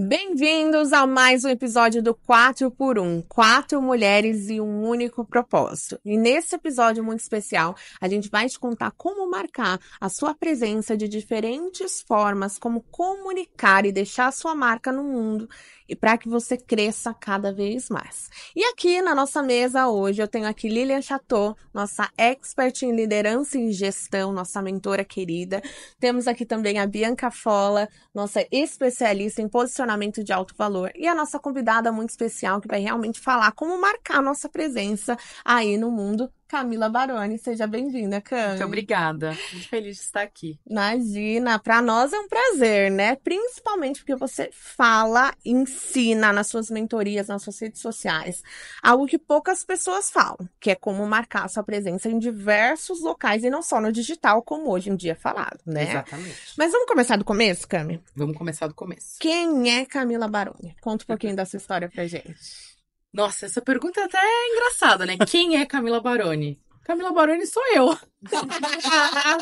Bem-vindos a mais um episódio do 4x1, 4 mulheres e um único propósito. E nesse episódio muito especial, a gente vai te contar como marcar a sua presença de diferentes formas, como comunicar e deixar a sua marca no mundo e para que você cresça cada vez mais. E aqui na nossa mesa hoje eu tenho aqui Lilian Chateau, nossa expert em liderança e gestão, nossa mentora querida. Temos aqui também a Bianca Fola, nossa especialista em posicionamento de alto valor, e a nossa convidada muito especial que vai realmente falar como marcar a nossa presença aí no mundo, Camila Baroni. Seja bem-vinda, Cami. Muito obrigada. Muito feliz de estar aqui. Imagina, para nós é um prazer, né? Principalmente porque você fala, ensina nas suas mentorias, nas suas redes sociais, algo que poucas pessoas falam, que é como marcar a sua presença em diversos locais e não só no digital, como hoje em dia é falado, né? Exatamente. Mas vamos começar do começo, Cami? Vamos começar do começo. Quem é Camila Baroni? Conta um pouquinho da sua história pra gente. Nossa, essa pergunta é até engraçada, né? Quem é Camila Baroni? Camila Baroni sou eu.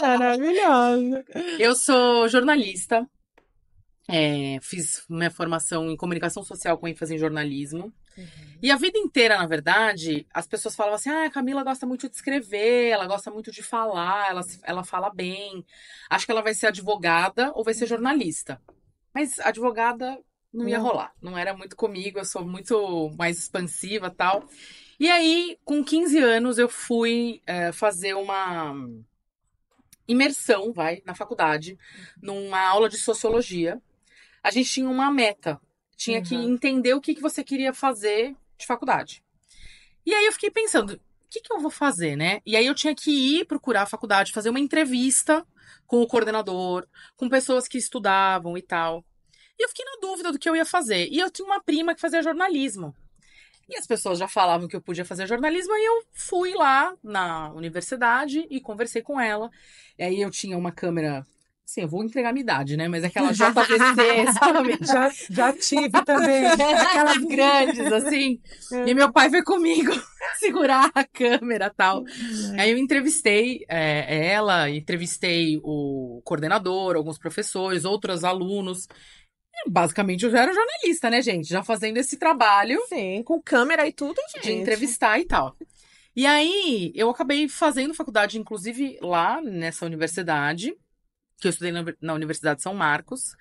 Maravilhosa. Eu sou jornalista. Fiz minha formação em comunicação social com ênfase em jornalismo. E a vida inteira, na verdade, as pessoas falavam assim: a Camila gosta muito de escrever, ela gosta muito de falar, ela fala bem. Acho que ela vai ser advogada ou vai ser jornalista. Mas advogada não ia rolar. Não era muito comigo, eu sou muito mais expansiva e tal. E aí, com 15 anos, eu fui fazer uma imersão, na faculdade, numa aula de sociologia. A gente tinha uma meta. Tinha que entender o que você queria fazer de faculdade. E aí eu fiquei pensando, o que eu vou fazer, né? E aí eu tinha que ir procurar a faculdade, fazer uma entrevista com o coordenador, com pessoas que estudavam e tal. E eu fiquei na dúvida do que eu ia fazer. E eu tinha uma prima que fazia jornalismo. E as pessoas já falavam que eu podia fazer jornalismo, e eu fui lá na universidade e conversei com ela. E aí eu tinha uma câmera... Sim, eu vou entregar a minha idade, né? Mas aquela JVC, sabe? Já tive também. Aquelas grandes, assim. E meu pai foi comigo segurar a câmera e tal. Aí eu entrevistei ela, entrevistei o coordenador, alguns professores, outros alunos. E, basicamente, eu já era jornalista, né, gente? Já fazendo esse trabalho. Sim, com câmera e tudo, gente. De entrevistar e tal. E aí, eu acabei fazendo faculdade, inclusive, lá nessa universidade, que eu estudei na Universidade de São Marcos.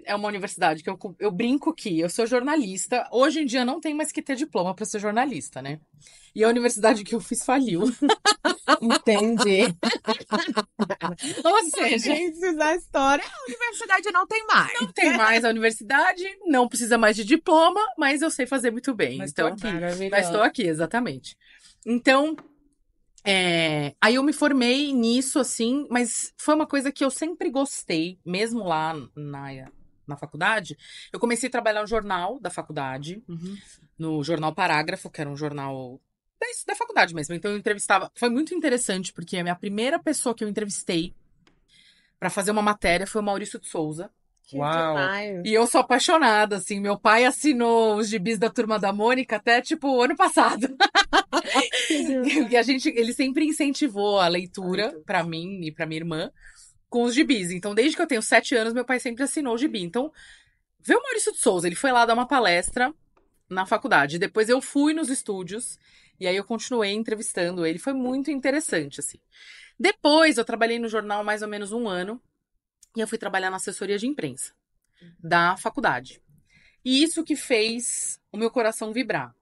É uma universidade que eu brinco que eu sou jornalista. Hoje em dia não tem mais que ter diploma para ser jornalista, né? E a universidade que eu fiz faliu. Entendi. Ou seja, Gente, da história, a universidade não tem mais. não tem mais a universidade, não precisa mais de diploma, mas eu sei fazer muito bem. Mas então, tô aqui. mas estou aqui, exatamente. Então, aí eu me formei nisso, assim, mas foi uma coisa que eu sempre gostei, mesmo lá na faculdade. Eu comecei a trabalhar no jornal da faculdade, no Jornal Parágrafo, que era um jornal da faculdade mesmo. Então eu entrevistava. Foi muito interessante, porque a minha primeira pessoa que eu entrevistei pra fazer uma matéria foi o Maurício de Souza. Uau! E eu sou apaixonada, assim. Meu pai assinou os gibis da Turma da Mônica até, tipo, ano passado. E ele sempre incentivou a leitura pra mim e pra minha irmã com os gibis. Então, desde que eu tenho 7 anos, meu pai sempre assinou o gibi. Então, veio o Maurício de Souza, ele foi lá dar uma palestra na faculdade. Depois eu fui nos estúdios e aí eu continuei entrevistando ele. Foi muito interessante, assim. Depois, eu trabalhei no jornal mais ou menos 1 ano e eu fui trabalhar na assessoria de imprensa da faculdade. E isso que fez o meu coração vibrar.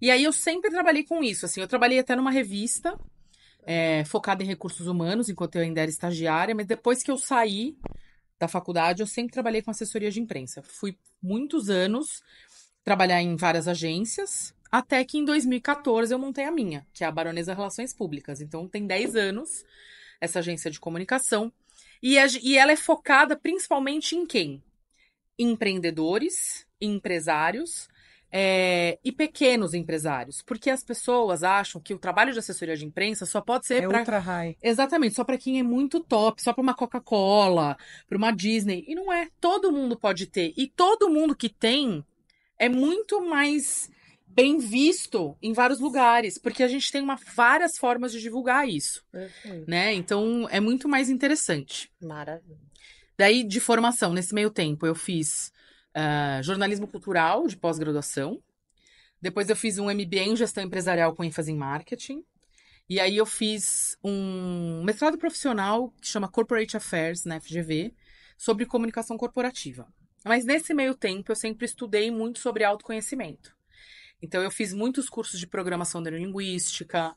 E aí eu sempre trabalhei com isso, assim. Eu trabalhei até numa revista focada em recursos humanos, enquanto eu ainda era estagiária, mas depois que eu saí da faculdade, eu sempre trabalhei com assessoria de imprensa. Fui muitos anos trabalhar em várias agências, até que em 2014 eu montei a minha, que é a Baronesa Relações Públicas. Então tem 10 anos essa agência de comunicação. E ela é focada principalmente em quem? Empreendedores, empresários e pequenos empresários. Porque as pessoas acham que o trabalho de assessoria de imprensa só pode ser para... ultra high. Exatamente, só para quem é muito top, só para uma Coca-Cola, para uma Disney. E não é. Todo mundo pode ter. E todo mundo que tem é muito mais bem visto em vários lugares, porque a gente tem várias formas de divulgar isso, né? Então, é muito mais interessante. Maravilha. Daí, de formação, nesse meio tempo, eu fiz jornalismo cultural de pós-graduação. Depois eu fiz um MBA em gestão empresarial com ênfase em marketing. E aí eu fiz um mestrado profissional que chama Corporate Affairs, na FGV, sobre comunicação corporativa. Mas nesse meio tempo eu sempre estudei muito sobre autoconhecimento. Então eu fiz muitos cursos de programação neurolinguística,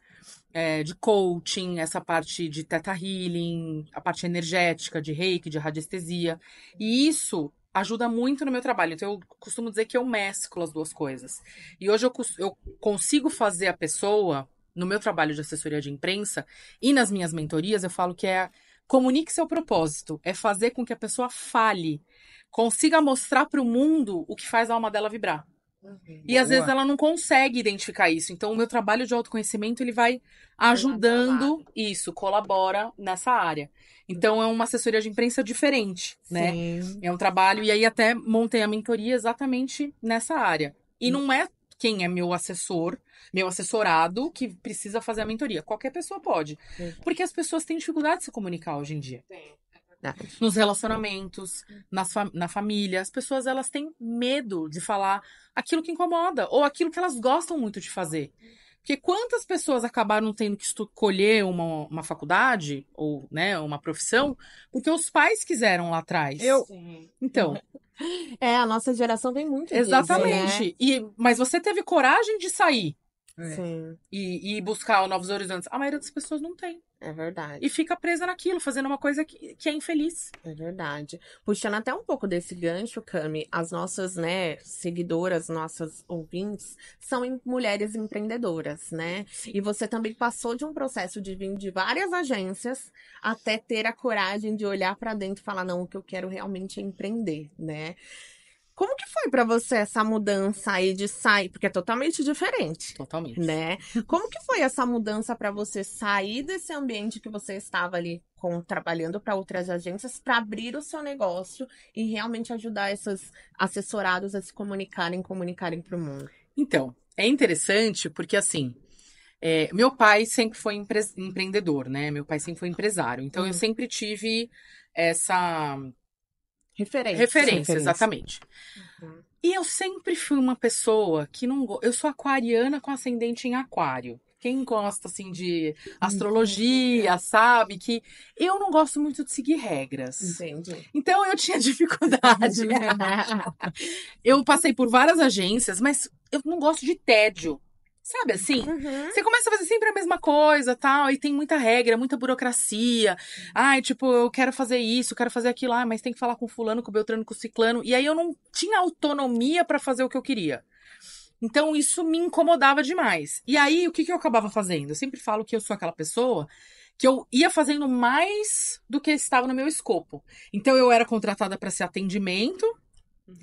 de coaching, essa parte de Theta Healing, a parte energética, de Reiki, de radiestesia. E isso ajuda muito no meu trabalho. Então eu costumo dizer que eu mesclo as duas coisas. E hoje eu consigo fazer a pessoa, no meu trabalho de assessoria de imprensa e nas minhas mentorias, eu falo que comunique seu propósito. É fazer com que a pessoa fale, consiga mostrar para o mundo o que faz a alma dela vibrar. E às vezes ela não consegue identificar isso. Então o meu trabalho de autoconhecimento, ele vai ajudando isso, colabora nessa área. Então é uma assessoria de imprensa diferente, né? Sim. É um trabalho, e aí até montei a mentoria exatamente nessa área. E não é quem é meu assessor, meu assessorado, que precisa fazer a mentoria. Qualquer pessoa pode. Porque as pessoas têm dificuldade de se comunicar hoje em dia. Nos relacionamentos, na família. As pessoas, elas têm medo de falar aquilo que incomoda, ou aquilo que elas gostam muito de fazer. Porque quantas pessoas acabaram tendo que escolher uma faculdade, ou, né, uma profissão, porque os pais quiseram lá atrás. Então... A nossa geração vem muito Exatamente. disso, né? Mas você teve coragem de sair Sim, e buscar novos horizontes. A maioria das pessoas não tem. é verdade. E fica presa naquilo, fazendo uma coisa que é infeliz. É verdade. Puxando até um pouco desse gancho, Cami, as nossas, né, seguidoras, nossas ouvintes, são mulheres empreendedoras, né? E você também passou de um processo de vir de várias agências até ter a coragem de olhar pra dentro e falar, não, o que eu quero realmente é empreender, né? Como que foi pra você essa mudança aí de sair? Porque é totalmente diferente. Totalmente. Né? Como que foi essa mudança para você sair desse ambiente que você estava ali trabalhando para outras agências para abrir o seu negócio e realmente ajudar esses assessorados a se comunicarem para o mundo? Então, é interessante porque, assim, meu pai sempre foi empreendedor, né? Meu pai sempre foi empresário. Então, eu sempre tive essa... Referência, exatamente. E eu sempre fui uma pessoa que não... Eu sou aquariana com ascendente em aquário. Quem gosta, assim, de astrologia, sabe? Que eu não gosto muito de seguir regras. Entendi. Então, eu tinha dificuldade. Eu passei por várias agências, mas eu não gosto de tédio. Sabe assim? Você começa a fazer sempre a mesma coisa, tal, e tem muita regra, muita burocracia. Ai, tipo, eu quero fazer isso, eu quero fazer aquilo, mas tem que falar com fulano, com beltrano, com ciclano. E aí eu não tinha autonomia pra fazer o que eu queria. Então isso me incomodava demais. E aí, o que eu acabava fazendo? Eu sempre falo que eu sou aquela pessoa que eu ia fazendo mais do que estava no meu escopo. Então eu era contratada pra ser atendimento,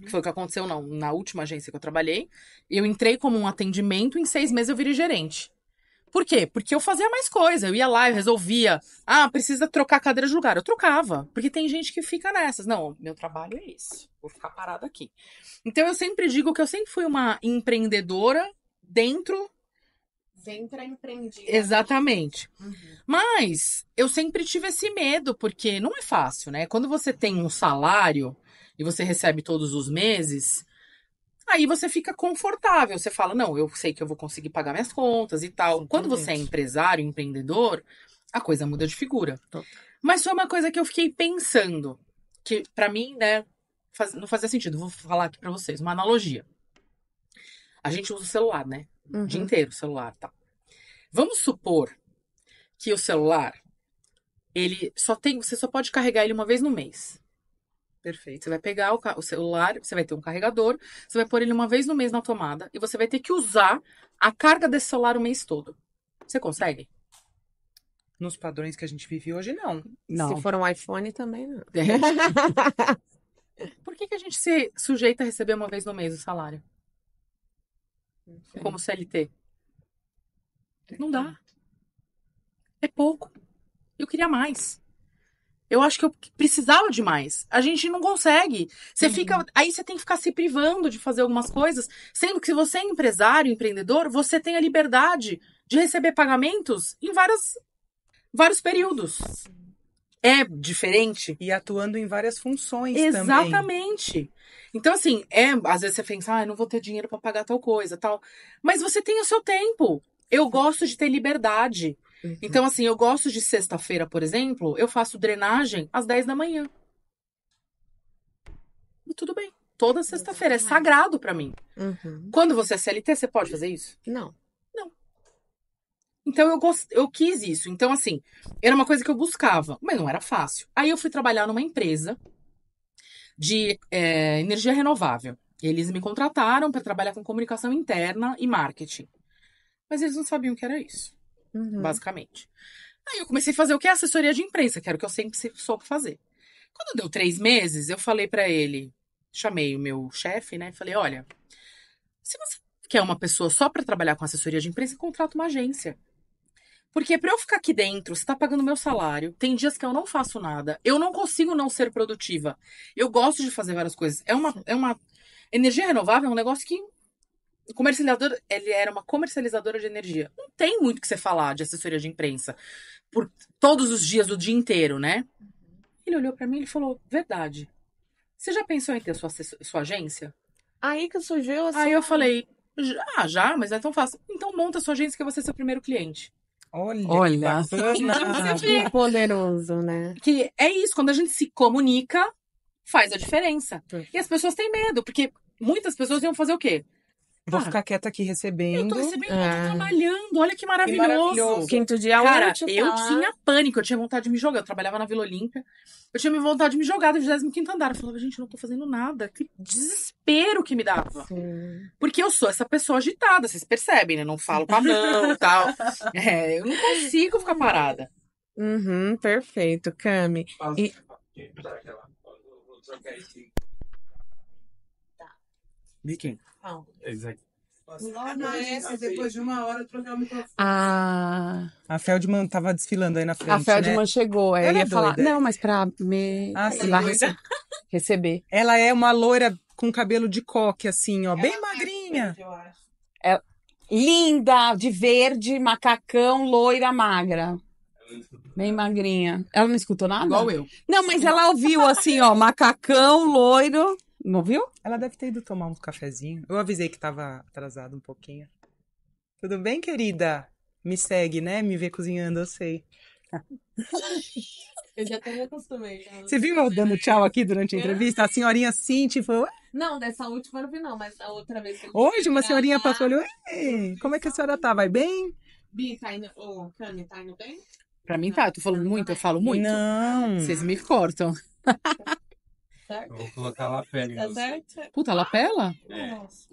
que foi o que aconteceu na última agência que eu trabalhei. Eu entrei como um atendimento, em 6 meses eu virei gerente. Por quê? Porque eu fazia mais coisa. Eu ia lá, eu resolvia. Precisa trocar a cadeira de lugar. Eu trocava. Porque tem gente que fica nessas. Não, meu trabalho é isso. Vou ficar parada aqui. Então eu sempre digo que eu sempre fui uma empreendedora dentro... Sempre empreendida. Exatamente. Mas eu sempre tive esse medo, porque não é fácil, né? Quando você tem um salário... e você recebe todos os meses, aí você fica confortável. Você fala, não, eu sei que eu vou conseguir pagar minhas contas e tal. Sim, quando você é empresário, empreendedor, a coisa muda de figura. Mas foi uma coisa que eu fiquei pensando, que pra mim, né, não fazia sentido. Vou falar aqui pra vocês, uma analogia. A gente usa o celular, né? O dia inteiro o celular, tá? Vamos supor que o celular, você só pode carregar ele uma vez no mês. Perfeito. Você vai pegar o celular, você vai ter um carregador, você vai pôr ele uma vez no mês na tomada e você vai ter que usar a carga desse celular o mês todo. Você consegue? Nos padrões que a gente vive hoje, não. Se for um iPhone, também não. Por que a gente se sujeita a receber uma vez no mês o salário? Como CLT? Não dá. É pouco. Eu queria mais. Eu acho que eu precisava de mais. A gente não consegue. Você fica... Aí você tem que ficar se privando de fazer algumas coisas. Sendo que se você é empresário, empreendedor, você tem a liberdade de receber pagamentos em vários períodos. é diferente. E atuando em várias funções também. Exatamente. Então, assim, às vezes você pensa, eu não vou ter dinheiro pra pagar tal coisa, tal. Mas você tem o seu tempo. Eu gosto de ter liberdade. Então, assim, eu gosto de sexta-feira, por exemplo, eu faço drenagem às 10 da manhã. E tudo bem. Toda sexta-feira. É sagrado pra mim. Quando você é CLT, você pode fazer isso? Não. Então, eu quis isso. Então, assim, era uma coisa que eu buscava, mas não era fácil. Aí eu fui trabalhar numa empresa de energia renovável. Eles me contrataram para trabalhar com comunicação interna e marketing. Mas eles não sabiam o que era isso, basicamente. Aí eu comecei a fazer o que é assessoria de imprensa, que era o que eu sempre soube fazer. Quando deu 3 meses, eu falei para ele, chamei o meu chefe, né? Falei, olha, se você quer uma pessoa só para trabalhar com assessoria de imprensa, contrata uma agência. Porque pra eu ficar aqui dentro, você tá pagando meu salário, tem dias que eu não faço nada, eu não consigo não ser produtiva. Eu gosto de fazer várias coisas. Energia renovável é um negócio que ele era uma comercializadora de energia. Não tem muito o que você falar de assessoria de imprensa por todos os dias, o dia inteiro, né? Ele olhou pra mim e falou, verdade. Você já pensou em ter sua agência? Aí que surgiu assim. Aí eu falei, já, mas não é tão fácil. Então monta a sua agência que eu vou ser seu primeiro cliente. Olha, que bacana. Que poderoso, né? Que é isso, quando a gente se comunica, faz a diferença. E as pessoas têm medo, porque muitas pessoas iam fazer o quê? Vou ficar quieta aqui Eu recebendo. tô recebendo, eu tô trabalhando, olha que maravilhoso. Quinto dia Cara, útil, eu tá? tinha pânico, eu tinha vontade de me jogar. Eu trabalhava na Vila Olímpia, eu tinha vontade de me jogar do 25º andar. Eu falava, gente, eu não tô fazendo nada. Que desespero que me dava. Sim. Porque eu sou essa pessoa agitada, vocês percebem, né? Não falo com a mão e tal. Eu não consigo ficar parada. Perfeito, Cami. E... De quem? Depois de uma hora trocar o microfone. A Feldman tava desfilando aí na frente, Feldman né? chegou. Aí eu Ela ia é falar, doida. não, mas pra me sim, ir lá doida. receber. Ela é uma loira com cabelo de coque, assim, ó, bem magrinha. Eu acho. Linda, de verde, macacão, loira, magra. Bem magrinha. Ela não escutou nada? Igual eu. Não, mas ela ouviu assim, ó, macacão, loiro. Não ouviu? Ela deve ter ido tomar um cafezinho. Eu avisei que tava atrasado um pouquinho. Tudo bem, querida? Me segue, né? Me vê cozinhando, eu sei. Eu já até me acostumei. Você viu eu dando tchau aqui durante a entrevista? A senhorinha assim, tipo... "Ué?" Não, dessa última eu não vi não, mas a outra vez que Hoje uma senhorinha passou e olhou, "Ei, como é que a senhora tá? Vai bem?" Bi, tá indo... Ô, Cami, tá indo bem? Pra mim tá, eu tô falando muito, eu falo muito. Não. Vocês me cortam. Certo? Eu vou colocar lapela em Tá você. certo? Puta, lapela? Nossa.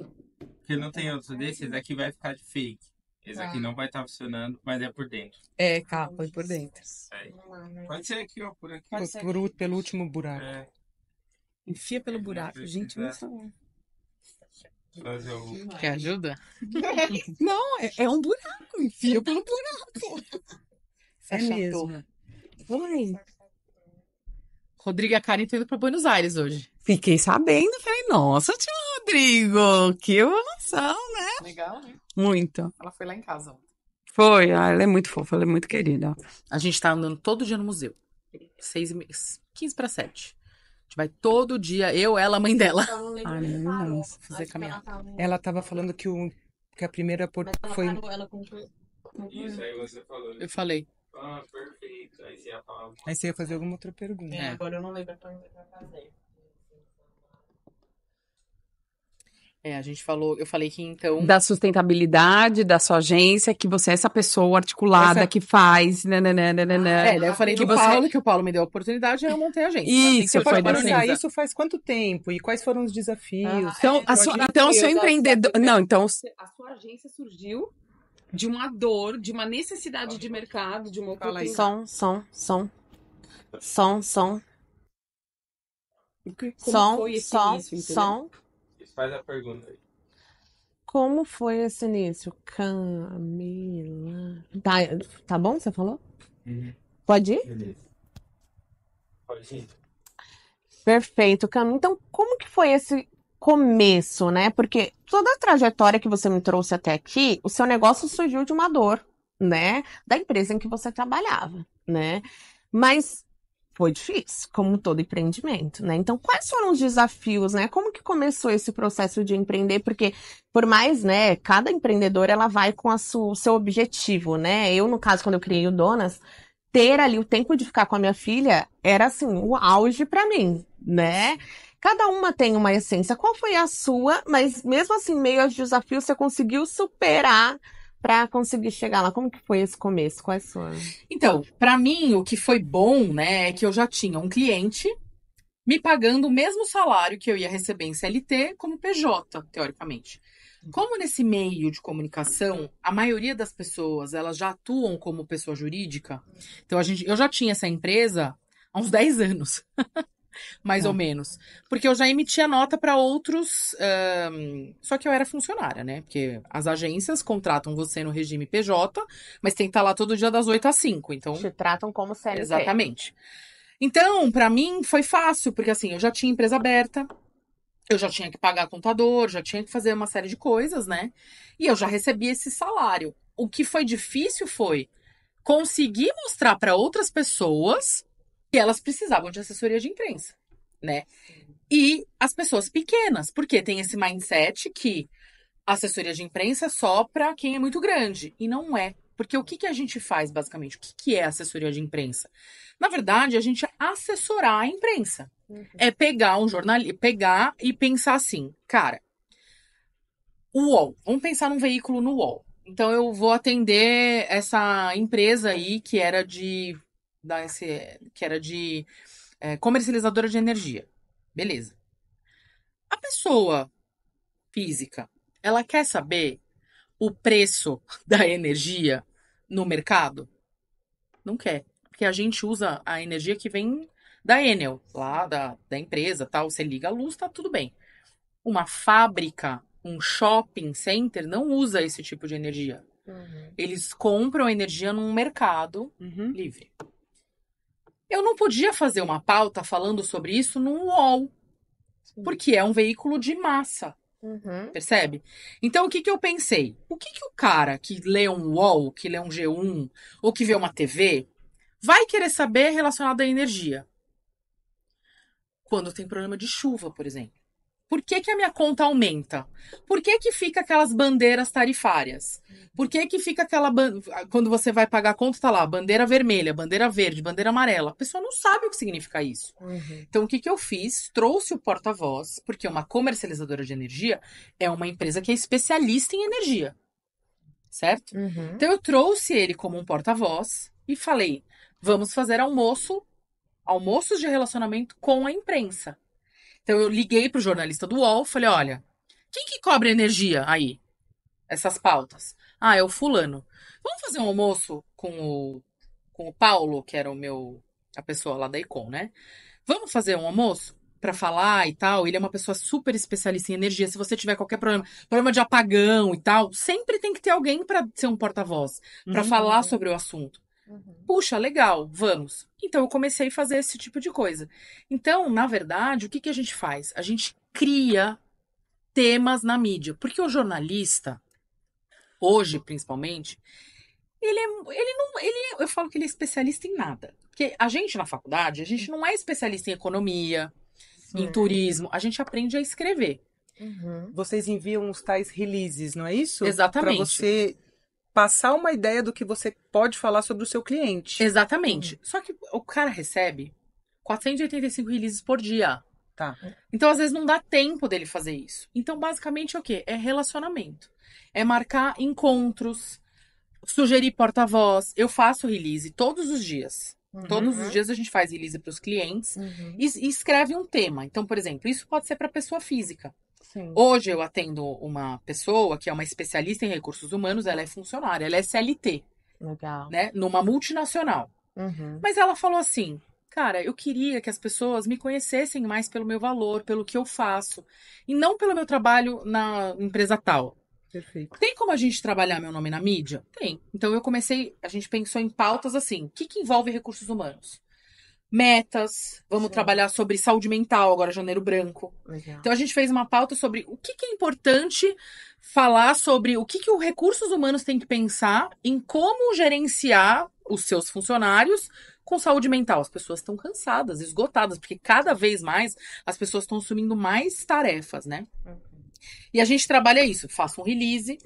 Porque não tem outro desse, esse daqui vai ficar de fake. Esse aqui não vai estar funcionando, mas é por dentro. É, cá, foi por dentro. Aí. Pode ser aqui, ó, por aqui. Pelo último buraco. É, Enfia pelo buraco. Gente, não sabe. fazer o... Quer ajuda? Não, é um buraco. Enfia pelo buraco. É mesmo. Vai. Rodrigo e a Karen estão indo pra Buenos Aires hoje. Fiquei sabendo. Falei, nossa, tio Rodrigo, que evolução, né? Legal, né? Muito. Ela foi lá em casa. Foi, ela é muito fofa, ela é muito querida. A gente tá andando todo dia no museu. 15 para 7. A gente vai todo dia, eu, ela, a mãe dela. Ai, não. Fazer caminhada. Ela tava falando que a primeira foi... Isso aí você falou. Eu falei. Ah, perfeito. Aí você ia falar. Aí você ia fazer alguma outra pergunta. É. Agora eu não lembro pra onde vai fazer. A gente falou, eu falei que então. Da sustentabilidade da sua agência, que você é essa pessoa articulada que faz. Daí eu falei que do você- Paulo, que o Paulo me deu a oportunidade, aí eu montei a agência. Isso, Você pode foi dessa perguntar vez. isso faz quanto tempo? E quais foram os desafios? Então, o seu empreendedor. Não, então. A sua agência surgiu de uma dor, de uma necessidade de mercado, de uma oportunidade. Som. Como foi esse início, entendeu? Faz a pergunta aí. Como foi esse início? Camila. Tá bom? Você falou? Pode ir? Beleza. Pode ir. Perfeito, Camila. Então, como que foi esse começo, né? Porque toda a trajetória que você me trouxe até aqui, o seu negócio surgiu de uma dor, né? Da empresa em que você trabalhava, né? Mas foi difícil, como todo empreendimento, né? Então, quais foram os desafios, né? Como que começou esse processo de empreender? Porque, por mais, né, cada empreendedora, ela vai com o seu objetivo, né? Eu, no caso, quando eu criei o Donas, ter ali o tempo de ficar com a minha filha era, assim, o auge pra mim, né? Cada uma tem uma essência. Qual foi a sua? Mas, mesmo assim, meio aos desafios, você conseguiu superar pra conseguir chegar lá. Como que foi esse começo? Quais foram? Então, pra mim, o que foi bom, né, é que eu já tinha um cliente me pagando o mesmo salário que eu ia receber em CLT como PJ, teoricamente. Como nesse meio de comunicação, a maioria das pessoas, elas já atuam como pessoa jurídica, então eu já tinha essa empresa há uns 10 anos. Mais ou menos. Porque eu já emitia nota para outros. Só que eu era funcionária, né? Porque as agências contratam você no regime PJ, mas tem que estar lá todo dia das 8 às 5. Então. Te tratam como CLT. Exatamente. Então, para mim, foi fácil, porque assim, eu já tinha empresa aberta, eu já tinha que pagar contador, já tinha que fazer uma série de coisas, né? E eu já recebia esse salário. O que foi difícil foi conseguir mostrar para outras pessoas que elas precisavam de assessoria de imprensa, né? E as pessoas pequenas, porque tem esse mindset que assessoria de imprensa é só para quem é muito grande. E não é. Porque o que a gente faz, basicamente? O que é assessoria de imprensa? Na verdade, a gente assessorar a imprensa. É pegar um jornalista, pegar e pensar assim, cara, o UOL, vamos pensar num veículo no UOL. Então eu vou atender essa empresa aí que era de comercializadora de energia. Beleza. A pessoa física, ela quer saber o preço da energia no mercado? Não quer. Porque a gente usa a energia que vem da Enel, lá da empresa, tal. Você liga a luz, tá tudo bem. Uma fábrica, um shopping center não usa esse tipo de energia. Eles compram energia num mercado livre. Eu não podia fazer uma pauta falando sobre isso no UOL, porque é um veículo de massa, percebe? Então, o que eu pensei? O que o cara que lê um UOL, que lê um G1, ou que vê uma TV, vai querer saber relacionado à energia? Quando tem problema de chuva, por exemplo. Por que a minha conta aumenta? Por que fica aquelas bandeiras tarifárias? Por que fica aquela... Quando você vai pagar a conta, tá lá, bandeira vermelha, bandeira verde, bandeira amarela. A pessoa não sabe o que significa isso. Então, o que eu fiz? Trouxe o porta-voz, porque uma comercializadora de energia é uma empresa que é especialista em energia. Certo? Então, eu trouxe ele como um porta-voz e falei, vamos fazer almoços de relacionamento com a imprensa. Então, eu liguei pro jornalista do UOL, falei, olha, quem que cobra energia aí? Essas pautas. Ah, é o fulano. Vamos fazer um almoço com o Paulo, que era a pessoa lá da Econ, né? Vamos fazer um almoço pra falar e tal. Ele é uma pessoa super especialista em energia. Se você tiver qualquer problema de apagão e tal, sempre tem que ter alguém pra ser um porta-voz, pra falar sobre o assunto. Puxa, legal, vamos. Então, eu comecei a fazer esse tipo de coisa. Então, na verdade, o que a gente faz? A gente cria temas na mídia. Porque o jornalista, hoje, principalmente, eu falo que ele é especialista em nada. Porque a gente, na faculdade, a gente não é especialista em economia, em turismo. A gente aprende a escrever. Vocês enviam os tais releases, não é isso? Exatamente. Para você passar uma ideia do que você pode falar sobre o seu cliente. Exatamente. Só que o cara recebe 485 releases por dia. Tá. Então, às vezes, não dá tempo dele fazer isso. Então, basicamente, é o quê? É relacionamento. É marcar encontros, sugerir porta-voz. Eu faço release todos os dias. Todos os dias a gente faz release para os clientes e escreve um tema. Então, por exemplo, isso pode ser para pessoa física. Hoje eu atendo uma pessoa que é uma especialista em recursos humanos, ela é funcionária, ela é CLT. Legal. Né, numa multinacional. Mas ela falou assim, cara, eu queria que as pessoas me conhecessem mais pelo meu valor, pelo que eu faço, e não pelo meu trabalho na empresa tal. Perfeito. Tem como a gente trabalhar meu nome na mídia? Tem. Então a gente pensou em pautas assim, o que envolve recursos humanos? Metas, vamos trabalhar sobre saúde mental, agora Janeiro Branco. Legal. Então a gente fez uma pauta sobre o que é importante falar sobre o que os recursos humanos têm que pensar em como gerenciar os seus funcionários com saúde mental. As pessoas estão cansadas, esgotadas, porque cada vez mais as pessoas estão assumindo mais tarefas, né? E a gente trabalha isso. Faço um release,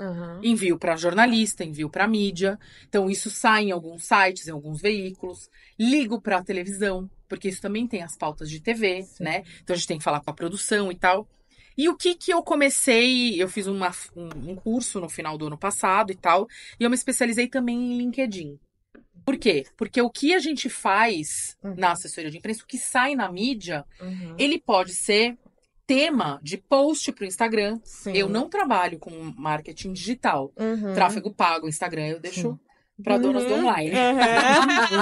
envio para jornalista, envio para mídia. Então, isso sai em alguns sites, em alguns veículos. Ligo para a televisão, porque isso também tem as pautas de TV, né? Então, a gente tem que falar com a produção e tal. E o que eu comecei... Eu fiz um curso no final do ano passado e tal. E eu me especializei também em LinkedIn. Por quê? Porque o que a gente faz na assessoria de imprensa, o que sai na mídia, ele pode ser tema de post pro Instagram. Sim. Eu não trabalho com marketing digital. Tráfego pago, Instagram, eu deixo para donas do online.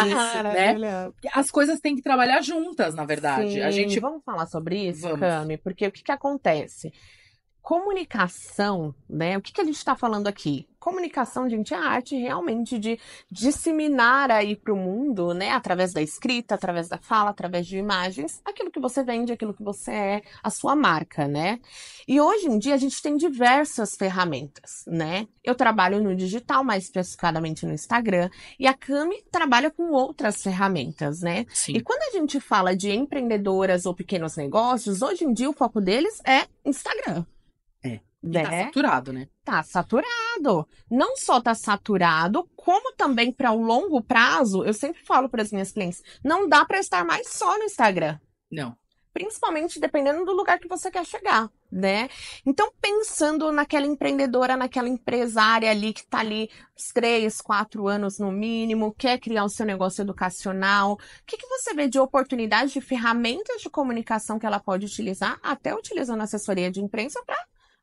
Isso, né? As coisas têm que trabalhar juntas, na verdade. Sim. Vamos falar sobre isso, Cami? Porque o que acontece? Comunicação, né? O que a gente está falando aqui? Comunicação, gente, é a arte realmente de disseminar aí para o mundo, né? Através da escrita, através da fala, através de imagens, aquilo que você vende, aquilo que você é, a sua marca, né? E hoje em dia a gente tem diversas ferramentas, né? Eu trabalho no digital, mais especificadamente no Instagram, e a Cami trabalha com outras ferramentas, né? Sim. E quando a gente fala de empreendedoras ou pequenos negócios, hoje em dia o foco deles é Instagram. Tá saturado, né? Tá saturado. Não só tá saturado, como também para o longo prazo, eu sempre falo para as minhas clientes, não dá para estar mais só no Instagram. Não. Principalmente dependendo do lugar que você quer chegar, né? Então, pensando naquela empreendedora, naquela empresária ali que tá ali uns 3, 4 anos no mínimo, quer criar o seu negócio educacional, o que você vê de oportunidade, de ferramentas de comunicação que ela pode utilizar, até utilizando assessoria de imprensa para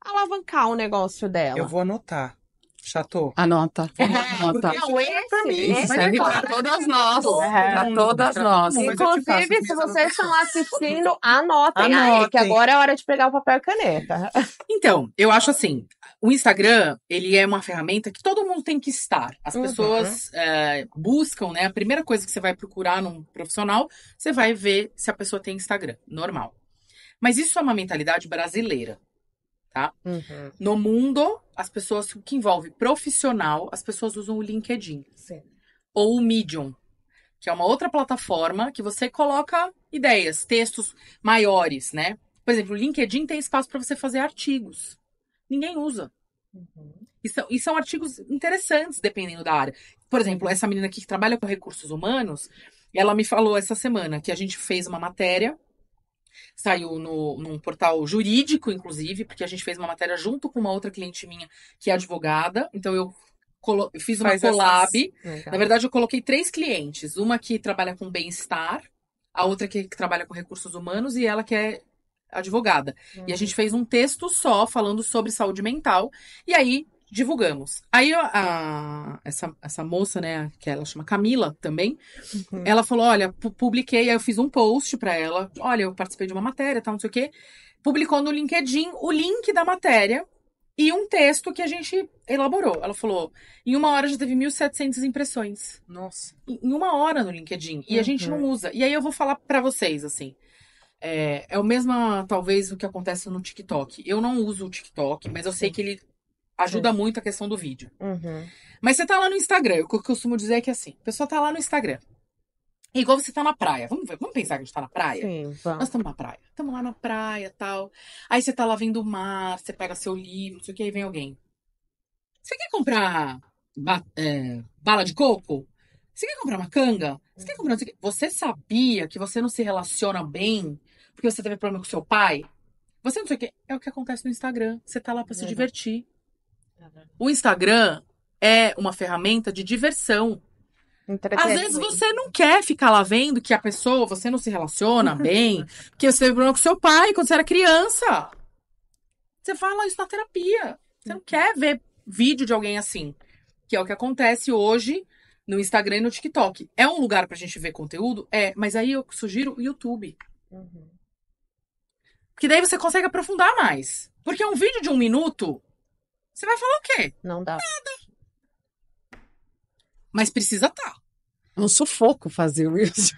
alavancar o negócio dela? Eu vou anotar. Chateau. Anota. Não, esse Serve para todas nós. Para todas nós. Inclusive, se vocês estão assistindo, anotem aí, que agora é hora de pegar o papel e caneta. Então, eu acho assim, o Instagram, ele é uma ferramenta que todo mundo tem que estar. As pessoas buscam, né? A primeira coisa que você vai procurar num profissional, você vai ver se a pessoa tem Instagram. Normal. Mas isso é uma mentalidade brasileira. Tá? No mundo, as pessoas que envolve profissional, as pessoas usam o LinkedIn. Sim. Ou o Medium, que é uma outra plataforma que você coloca ideias, textos maiores, né? Por exemplo, o LinkedIn tem espaço para você fazer artigos. Ninguém usa. E são artigos interessantes, dependendo da área. Por exemplo, essa menina aqui que trabalha com recursos humanos, ela me falou essa semana que a gente fez uma matéria. Saiu num portal jurídico, inclusive, porque a gente fez uma matéria junto com uma outra cliente minha que é advogada. Então, eu fiz uma collab. Na verdade, eu coloquei 3 clientes. Uma que trabalha com bem-estar, a outra que trabalha com recursos humanos e ela que é advogada. E a gente fez um texto só falando sobre saúde mental. E aí, divulgamos. Aí, essa moça, né, que ela chama Camila também, ela falou, olha, publiquei, aí eu fiz um post pra ela, olha, eu participei de uma matéria, tal, não sei o quê, publicou no LinkedIn o link da matéria e um texto que a gente elaborou. Ela falou, em 1 hora já teve 1.700 impressões. Nossa. Em 1 hora no LinkedIn. E a gente não usa. E aí eu vou falar pra vocês, assim, é o mesmo, talvez, o que acontece no TikTok. Eu não uso o TikTok, mas eu sei que ele ajuda muito a questão do vídeo. Mas você tá lá no Instagram. O que eu costumo dizer é que assim, a pessoa tá lá no Instagram. É igual você tá na praia. Vamos pensar que a gente tá na praia? Sim, Nós estamos na praia. Estamos lá na praia e tal. Aí você tá lá vendo o mar, você pega seu livro, não sei o que, aí vem alguém. Você quer comprar bala de coco? Você quer comprar uma canga? Você quer comprar não sei o quê? Você sabia que você não se relaciona bem porque você teve problema com seu pai? Você não sei o que. É o que acontece no Instagram. Você tá lá pra se divertir. O Instagram é uma ferramenta de diversão. Às vezes você não quer ficar lá vendo que a pessoa, você não se relaciona bem, porque você teve problema com seu pai quando você era criança. Você fala isso na terapia. Você não quer ver vídeo de alguém assim. Que é o que acontece hoje no Instagram e no TikTok. É um lugar pra gente ver conteúdo? É, mas aí eu sugiro o YouTube. Porque daí você consegue aprofundar mais. Porque um vídeo de 1 minuto, você vai falar o quê? Não dá. Nada. Mas precisa estar. É um sufoco fazer isso.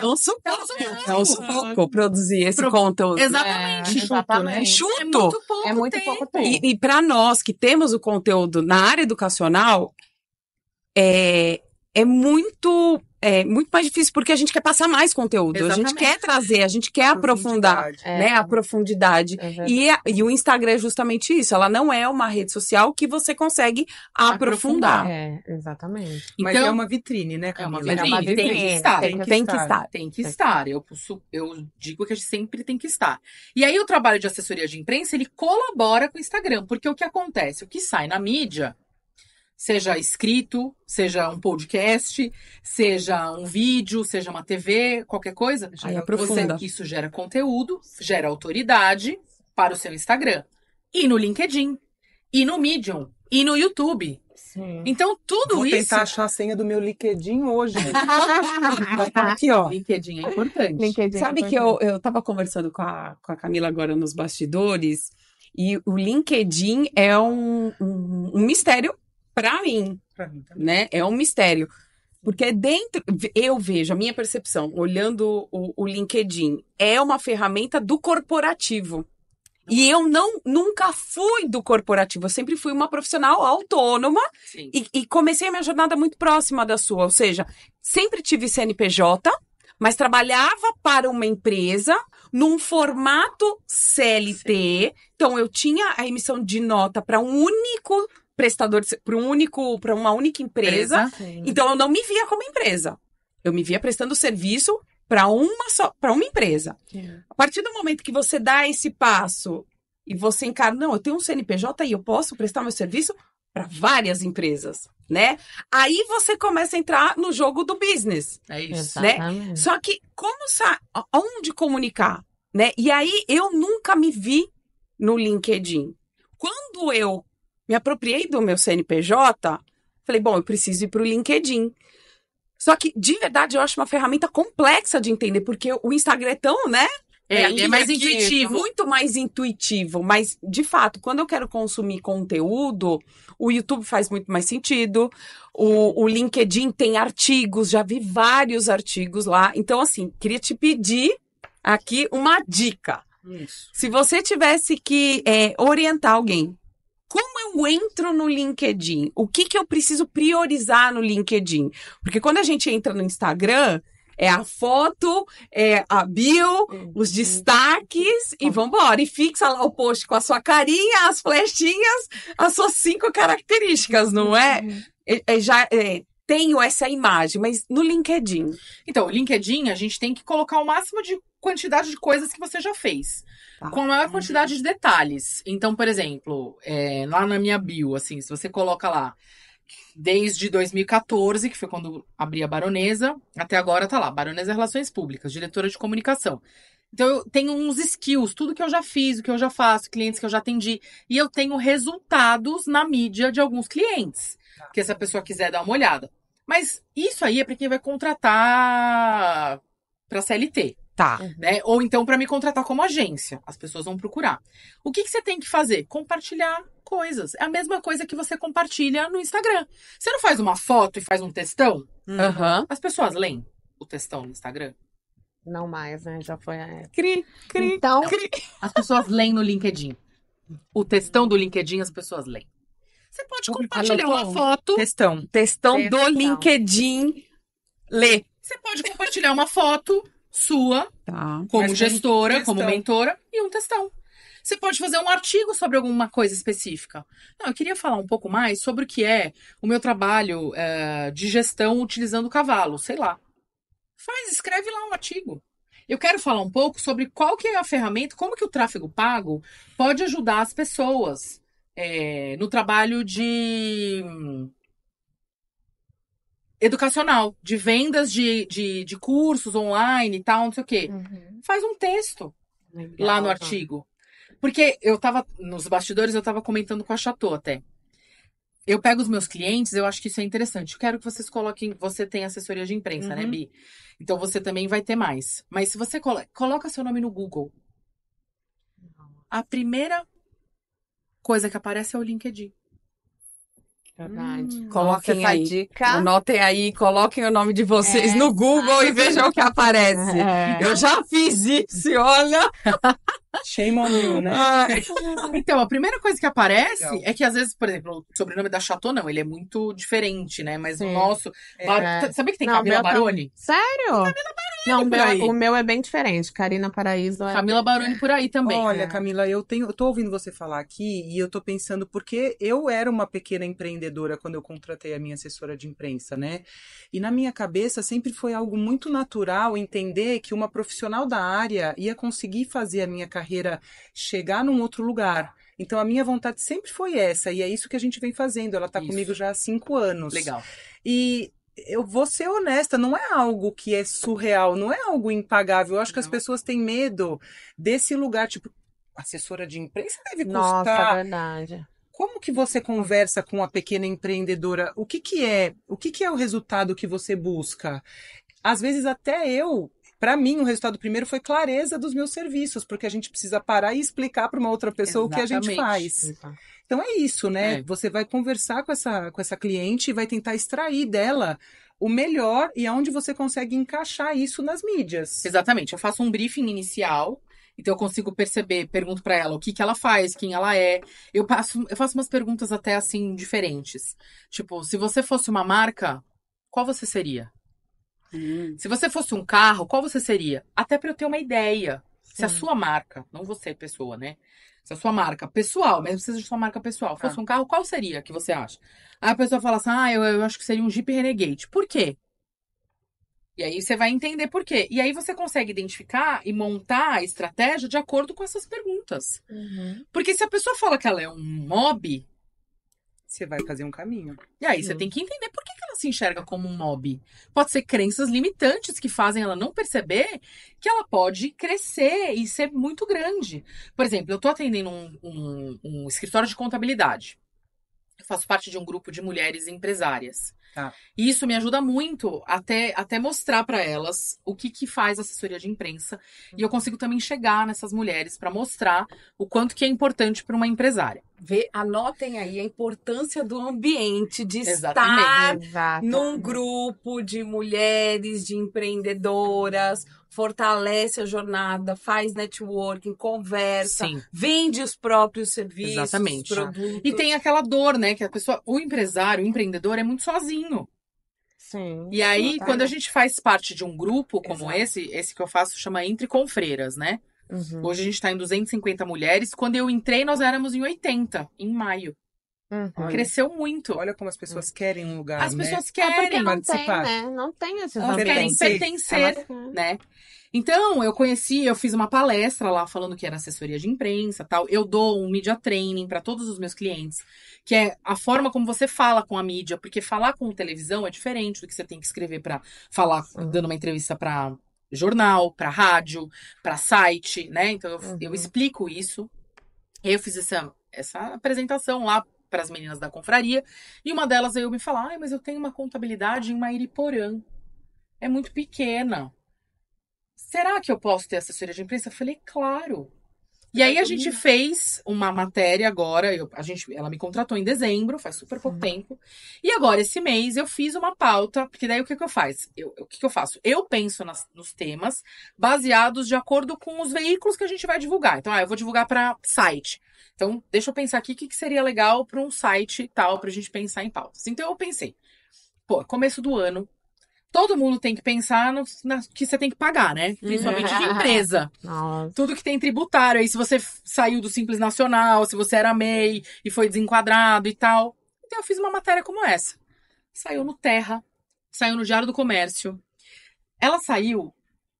É um sufoco. É um sufoco produzir esse conteúdo. Exatamente. Chuto, né? Chuto. É muito pouco tempo. E para nós que temos o conteúdo na área educacional, é muito mais difícil, porque a gente quer passar mais conteúdo, a gente Exatamente. quer trazer, a gente quer aprofundar, né, a profundidade. E o Instagram é justamente isso, ela não é uma rede social que você consegue aprofundar. Exatamente. Mas Então, é uma vitrine, né, é uma Camila? vitrine, tem que estar. Tem que estar. Tem que estar. Eu digo que a gente sempre tem que estar. E aí o trabalho de assessoria de imprensa, ele colabora com o Instagram, porque o que acontece? O que sai na mídia, seja escrito, seja um podcast, seja um vídeo, seja uma TV, qualquer coisa, Aí aprofunda. isso gera conteúdo, gera autoridade para o seu Instagram. E no LinkedIn, e no Medium, e no YouTube. Sim. Então, tudo Vou isso... tentar achar a senha do meu LinkedIn hoje. Vai estar aqui, ó. LinkedIn é importante. Sabe que eu tava conversando com a Camila agora nos bastidores, e o LinkedIn é um mistério pra mim, Pra mim também. né? É um mistério. Porque eu vejo, a minha percepção, olhando o LinkedIn, é uma ferramenta do corporativo. E eu nunca fui do corporativo, eu sempre fui uma profissional autônoma Sim. e comecei a minha jornada muito próxima da sua. Ou seja, sempre tive CNPJ, mas trabalhava para uma empresa num formato CLT. Então, eu tinha a emissão de nota para um único prestador, para uma única empresa. Então, eu não me via como empresa. Eu me via prestando serviço para uma empresa. A partir do momento que você dá esse passo e você encara, não, eu tenho um CNPJ e eu posso prestar meu serviço para várias empresas, né? Aí você começa a entrar no jogo do business. É isso. Exatamente. Só que onde comunicar, né? E aí eu nunca me vi no LinkedIn. Quando eu me apropriei do meu CNPJ, falei, bom, eu preciso ir para o LinkedIn. Só que, de verdade, eu acho uma ferramenta complexa de entender, porque o Instagram é tão, né? É mais intuitivo. Muito mais intuitivo. Mas, de fato, quando eu quero consumir conteúdo, o YouTube faz muito mais sentido. O LinkedIn tem artigos, já vi vários artigos lá. Então, assim, queria te pedir aqui uma dica. Isso. Se você tivesse que orientar alguém, como eu entro no LinkedIn? O que eu preciso priorizar no LinkedIn? Porque quando a gente entra no Instagram, é a foto, é a bio, os destaques e vambora. E fixa lá o post com a sua carinha, as flechinhas, as suas 5 características, não é? Tenho essa imagem, mas no LinkedIn. Então, o LinkedIn, a gente tem que colocar o máximo de quantidade de coisas que você já fez. Tá. Com a maior quantidade de detalhes. Então, por exemplo, lá na minha bio, assim, se você coloca lá, desde 2014, que foi quando abri a Baronesa, até agora tá lá, Baronesa Relações Públicas, diretora de comunicação. Então, eu tenho uns skills, tudo que eu já fiz, o que eu já faço, clientes que eu já atendi. E eu tenho resultados na mídia de alguns clientes. Que se a pessoa quiser dar uma olhada. Mas isso aí é para quem vai contratar para CLT. Tá. Né? Ou então para me contratar como agência. As pessoas vão procurar. O que você tem que fazer? Compartilhar coisas. É a mesma coisa que você compartilha no Instagram. Você não faz uma foto e faz um textão? Aham. As pessoas leem o textão no Instagram? Não mais, né? Já foi a época. Cri. Então, As pessoas leem no LinkedIn. O textão do LinkedIn as pessoas leem. Você pode compartilhar uma foto. Textão. Textão do Textão. LinkedIn. Lê. Você pode compartilhar uma foto sua, Tá. como Mas com gestora, textão. como mentora, e um textão. Você pode fazer um artigo sobre alguma coisa específica. Não, eu queria falar um pouco mais sobre o que é o meu trabalho de gestão utilizando cavalo, sei lá. Escreve lá um artigo. Eu quero falar um pouco sobre qual que é a ferramenta, como que o tráfego pago pode ajudar as pessoas no trabalho de educacional, de vendas de cursos online e tal, não sei o quê. Faz um texto lá no artigo. Porque eu tava, nos bastidores, eu tava comentando com a Chateau até. Eu pego os meus clientes, eu acho que isso é interessante. Eu quero que vocês coloquem, você tem assessoria de imprensa, né, Bi? Então você também vai ter mais. Mas se você coloca seu nome no Google, a primeira coisa que aparece é o LinkedIn. verdade. Coloquem Nossa, essa aí. dica. Anotem aí, coloquem o nome de vocês no Google e vejam o que aparece. Eu já fiz isso, e olha. Shame on you, né? Então, a primeira coisa que aparece Legal. é que, às vezes, por exemplo, o sobrenome da Chateau, não, ele é muito diferente, né? Mas o Sim. nosso... Sabia que tem Não, Camila meu tá- Baroni? Sério? Não, por aí. o meu é bem diferente. Karina Paraíso é... Camila Baroni por aí também. Olha, Camila, eu tô ouvindo você falar aqui e eu tô pensando porque eu era uma pequena empreendedora quando eu contratei a minha assessora de imprensa, né? E na minha cabeça sempre foi algo muito natural entender que uma profissional da área ia conseguir fazer a minha carreira chegar num outro lugar. Então a minha vontade sempre foi essa e é isso que a gente vem fazendo. Ela tá Isso. comigo já há 5 anos. Legal. E eu vou ser honesta, não é algo que é surreal, não é algo impagável. Eu acho que as Não. pessoas têm medo desse lugar, tipo, assessora de imprensa deve Nossa, é custar. verdade. Como que você conversa com a pequena empreendedora? O que é o resultado que você busca? Às vezes até para mim, o resultado primeiro foi clareza dos meus serviços, porque a gente precisa parar e explicar para uma outra pessoa o que a gente Exatamente. faz. Então é isso, né? É. Você vai conversar com essa cliente e vai tentar extrair dela o melhor e aonde você consegue encaixar isso nas mídias. Exatamente. Eu faço um briefing inicial, então eu consigo perceber, pergunto pra ela o que ela faz, quem ela é. Eu faço umas perguntas até assim diferentes. Tipo, se você fosse uma marca, qual você seria? Se você fosse um carro, qual você seria? Até pra eu ter uma ideia. Se a sua marca, não você, pessoa, né? Se a sua marca pessoal, mesmo que seja sua marca pessoal, fosse um carro, qual seria que você acha? Aí a pessoa fala assim, eu acho que seria um Jeep Renegade. Por quê? E aí você vai entender por quê. E aí você consegue identificar e montar a estratégia de acordo com essas perguntas. Porque se a pessoa fala que ela é um mob, Você vai fazer um caminho. e aí você tem que entender por que ela se enxerga como um mob. Pode ser crenças limitantes que fazem ela não perceber que ela pode crescer e ser muito grande. Por exemplo, eu tô atendendo um escritório de contabilidade. Eu faço parte de um grupo de mulheres empresárias. Tá. E isso me ajuda muito até mostrar para elas o que faz a assessoria de imprensa. E eu consigo também chegar nessas mulheres para mostrar o quanto que é importante para uma empresária. Anotem aí a importância do ambiente, de Exatamente. estar Exato. num grupo de mulheres, de empreendedoras, fortalece a jornada, faz networking, conversa, Sim. vende os próprios serviços, Exatamente. produtos. E tem aquela dor, né? Que o empresário, o empreendedor é muito sozinho. Sim. E aí, Tá. quando a gente faz parte de um grupo como Exato. esse que eu faço chama Entre Confreiras, né? Uhum. Hoje a gente tá em 250 mulheres. Quando eu entrei, nós éramos em 80, em maio. Uhum. Cresceu muito. Olha como as pessoas querem um lugar, As né? pessoas É porque querem, não tem, participar. né? Não tem esses elas querem ambientes. pertencer, né? Então, eu fiz uma palestra lá falando que era assessoria de imprensa, tal. Eu dou um media training para todos os meus clientes, que é a forma como você fala com a mídia, porque falar com televisão é diferente do que você tem que escrever para falar dando uma entrevista para jornal, para rádio, para site, né? Então eu explico isso. Eu fiz essa apresentação lá para as meninas da confraria, e uma delas veio me falar: mas eu tenho uma contabilidade em Mairiporã. É muito pequena. Será que eu posso ter assessoria de imprensa? Eu falei, claro. E aí a gente fez uma matéria agora, ela me contratou em dezembro, faz super pouco tempo. E agora, esse mês, eu fiz uma pauta, porque daí o que eu faço? O que eu faço? Eu penso nos temas baseados de acordo com os veículos que a gente vai divulgar. Então, eu vou divulgar para site. Então, deixa eu pensar aqui o que seria legal para um site tal, pra gente pensar em pautas. Então, eu pensei, começo do ano, todo mundo tem que pensar no que você tem que pagar, né? Principalmente de empresa. Nossa. Tudo que tem tributário. Aí, se você saiu do Simples Nacional, se você era MEI e foi desenquadrado e tal. Então, eu fiz uma matéria como essa. Saiu no Terra, saiu no Diário do Comércio. Ela saiu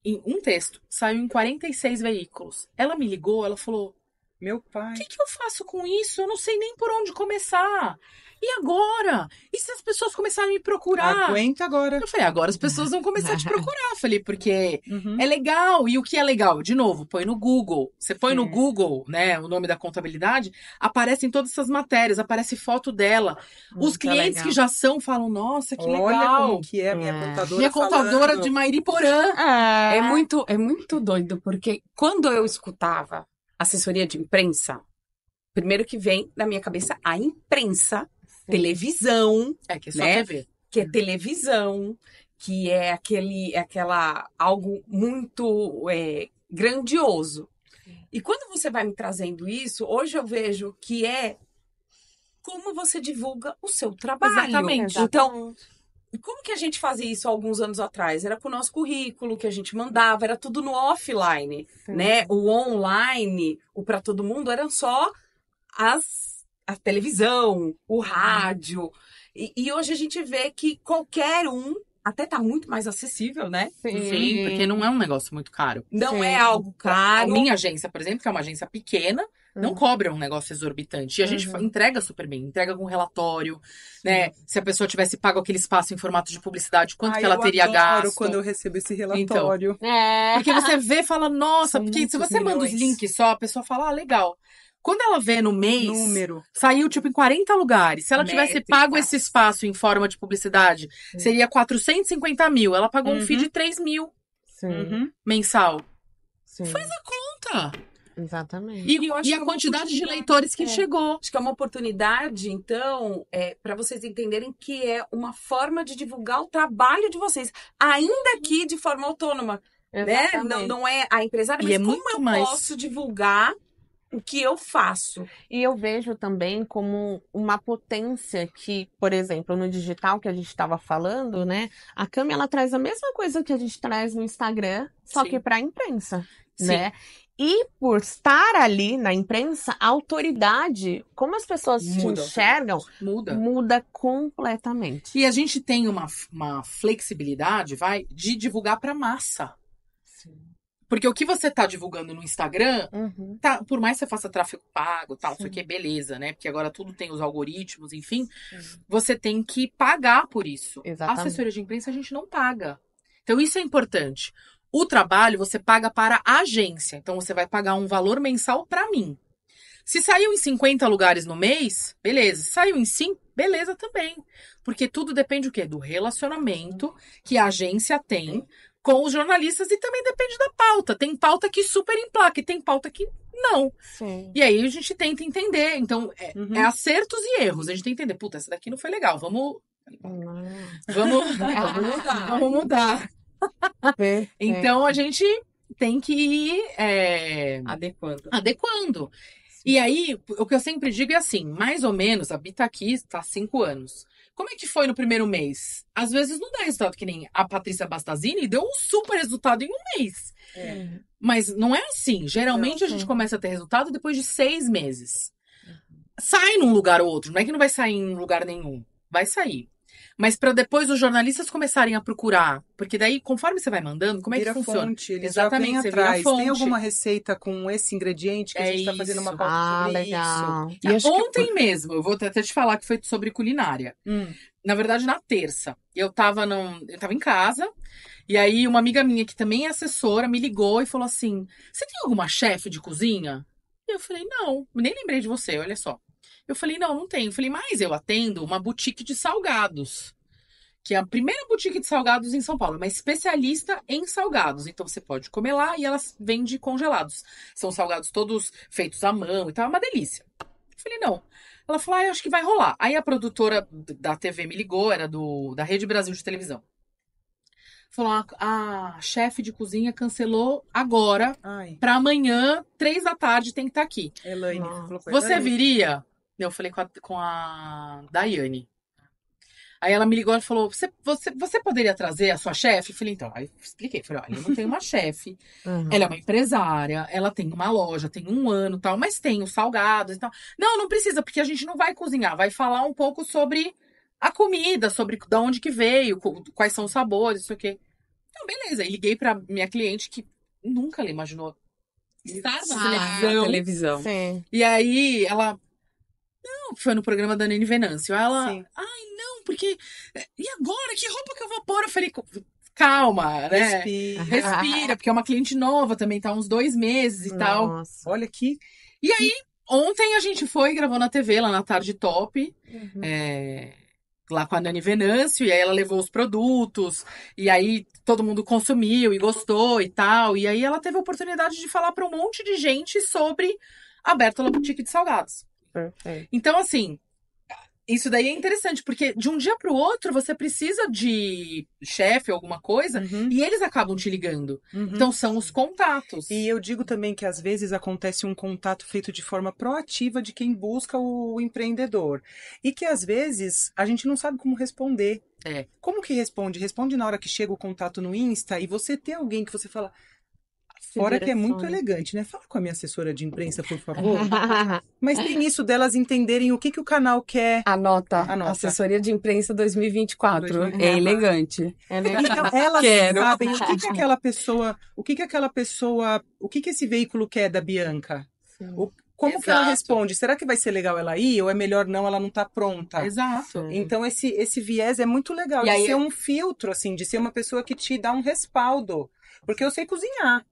em um texto, saiu em 46 veículos. Ela me ligou, ela falou: Meu pai. o que eu faço com isso? Eu não sei nem por onde começar. E agora? E se as pessoas começarem a me procurar? Aguenta agora. Eu falei, agora as pessoas vão começar a te procurar. Eu falei, porque Uhum. é legal. E o que é legal? De novo, põe no Google. Você põe no Google, né, o nome da contabilidade, aparecem todas essas matérias, aparece foto dela. Os clientes legal. que já são falam, nossa, que Olha legal. como que é a minha contadora Minha contadora falando. de Mairiporã. É muito doido, porque quando eu escutava assessoria de imprensa, primeiro que vem na minha cabeça a imprensa, televisão, É que é só né? TV. que é televisão, que é algo muito grandioso. E quando você vai me trazendo isso, hoje eu vejo que é como você divulga o seu trabalho. Exatamente. Então, como que a gente fazia isso há alguns anos atrás? Era com o nosso currículo que a gente mandava, era tudo no offline, né? O online, o para todo mundo, eram só a televisão, o rádio. E hoje a gente vê que qualquer um, até tá muito mais acessível, né? Sim, porque não é um negócio muito caro. Não Sim. é algo A caro. minha agência, por exemplo, que é uma agência pequena, não cobra um negócio exorbitante. E a gente entrega super bem, entrega com relatório, né? Se a pessoa tivesse pago aquele espaço em formato de publicidade, quanto que ela teria Eu adoro gasto. quando eu recebo esse relatório. É. Porque você vê e fala, nossa, São porque se muitos você manda os milhões. links só, a pessoa fala, legal. Quando ela vê no mês, Número. saiu tipo em 40 lugares. Se ela tivesse Métricas. pago esse espaço em forma de publicidade, seria 450 mil. Ela pagou um FII de 3 mil Sim, Uhum. mensal. sim. Conta! Exatamente. E, eu acho e que a é uma quantidade de oportunidade. leitores que chegou. Acho que é uma oportunidade, então, para vocês entenderem que é uma forma de divulgar o trabalho de vocês, ainda que de forma autônoma, né? Não é a empresária, E mas é como muito eu mais- posso divulgar o que eu faço? E eu vejo também como uma potência que, por exemplo, no digital que a gente estava falando, né? A Cami, ela traz a mesma coisa que a gente traz no Instagram, só Sim. que para a imprensa, Sim. né? E por estar ali na imprensa, a autoridade, como as pessoas te Muda. enxergam, Muda. muda completamente. E a gente tem uma flexibilidade, de divulgar pra massa. Porque o que você tá divulgando no Instagram, Uhum. tá, por mais que você faça tráfego pago, tal, isso aqui é beleza, né? Porque agora tudo tem os algoritmos, enfim. Você tem que pagar por isso. Exatamente. A assessoria de imprensa a gente não paga. Então isso é importante. O trabalho você paga para a agência. Então você vai pagar um valor mensal pra mim. Se saiu em 50 lugares no mês, beleza. Se saiu em 5, beleza também. Porque tudo depende o quê? Do relacionamento que a agência tem com os jornalistas e também depende da pauta. Tem pauta que super emplaca e tem pauta que não. Sim. E aí a gente tenta entender. Então, Uhum. é acertos e erros. A gente tem que entender, puta, essa daqui não foi legal. Vamos mudar. Então, a gente tem que ir adequando. E aí, o que eu sempre digo é assim, mais ou menos, a Bi tá aqui, tá há 5 anos. Como é que foi no primeiro mês? Às vezes não dá resultado que nem a Patrícia Bastazini deu um super resultado em um mês. Mas não é assim. Geralmente a gente começa a ter resultado depois de 6 meses. Sai num lugar ou outro. Não é que não vai sair em lugar nenhum. Vai sair. Mas para depois os jornalistas começarem a procurar. Porque daí, conforme você vai mandando, como é que Vira funciona? fonte, eles Exatamente, já você vêm vira atrás. fonte. Tem alguma receita com esse ingrediente que a É gente tá fazendo uma isso. pauta Ah, sobre legal. isso? E acho que- Ontem mesmo, eu vou até te falar que foi sobre culinária. Na verdade, na terça. Eu tava em casa, e aí uma amiga minha, que também é assessora, me ligou e falou assim: você tem alguma chefe de cozinha? E eu falei, não, nem lembrei de você, olha só. Eu falei, não tenho. Eu falei, mas eu atendo uma boutique de salgados. Que é a primeira boutique de salgados em São Paulo. Uma especialista em salgados. Então você pode comer lá e ela vende congelados. São salgados todos feitos à mão e tal. É uma delícia. Eu falei, não. Ela falou, eu acho que vai rolar. Aí a produtora da TV me ligou, era da Rede Brasil de televisão. Falou, a chefe de cozinha cancelou agora. Ai, Pra amanhã, 3 da tarde, tem que estar aqui. Elaine Nossa. falou com a Você Elaine. viria? Eu falei com a Daiane. Aí ela me ligou e falou, você poderia trazer a sua chefe? Eu falei, então, aí expliquei. Falei, olha, eu não tenho uma chefe. Uhum. Ela é uma empresária, ela tem uma loja, tem 1 ano e tal, mas tem os salgados e tal. Não precisa, porque a gente não vai cozinhar. Vai falar um pouco sobre a comida, sobre de onde que veio, quais são os sabores, isso aqui. Então, beleza. E liguei pra minha cliente que nunca ela imaginou estar na televisão. Sim. E aí, ela... Não, foi no programa da Nene Venâncio. Aí ela... Sim. Não, porque... E agora? Que roupa que eu vou pôr? Eu falei, calma, né? Respira. Respira, porque é uma cliente nova também, tá há uns 2 meses e tal. Nossa. Olha aqui. E aí, ontem a gente foi e gravou na TV, lá na Tarde Top. Lá com a Nani Venâncio, e aí ela levou os produtos, e aí todo mundo consumiu e gostou e tal. E aí ela teve a oportunidade de falar para um monte de gente sobre a Bertola Boutique de Salgados. Perfeito. Então, assim, isso daí é interessante, porque de um dia pro outro você precisa de chefe ou alguma coisa Uhum. e eles acabam te ligando. Uhum. Então são os contatos. E eu digo também que às vezes acontece um contato feito de forma proativa de quem busca o empreendedor. E que às vezes a gente não sabe como responder. É. Como que responde? Responde na hora que chega o contato no Insta e você tem alguém que você fala. Fora que é muito direciona. elegante, né? Fala com a minha assessora de imprensa, por favor. Mas tem isso delas entenderem o que o canal quer. Anota. Anota. Assessoria de imprensa 2024. 2024. É elegante. É legal. Então, elas Quero. sabem o que aquela pessoa, o que esse veículo quer da Bianca. Como que ela Exato. responde? Será que vai ser legal ela ir? Ou é melhor não, ela não tá pronta? Exato. Então, esse viés é muito legal. E De aí- ser um filtro, assim, de ser uma pessoa que te dá um respaldo. Porque eu sei cozinhar.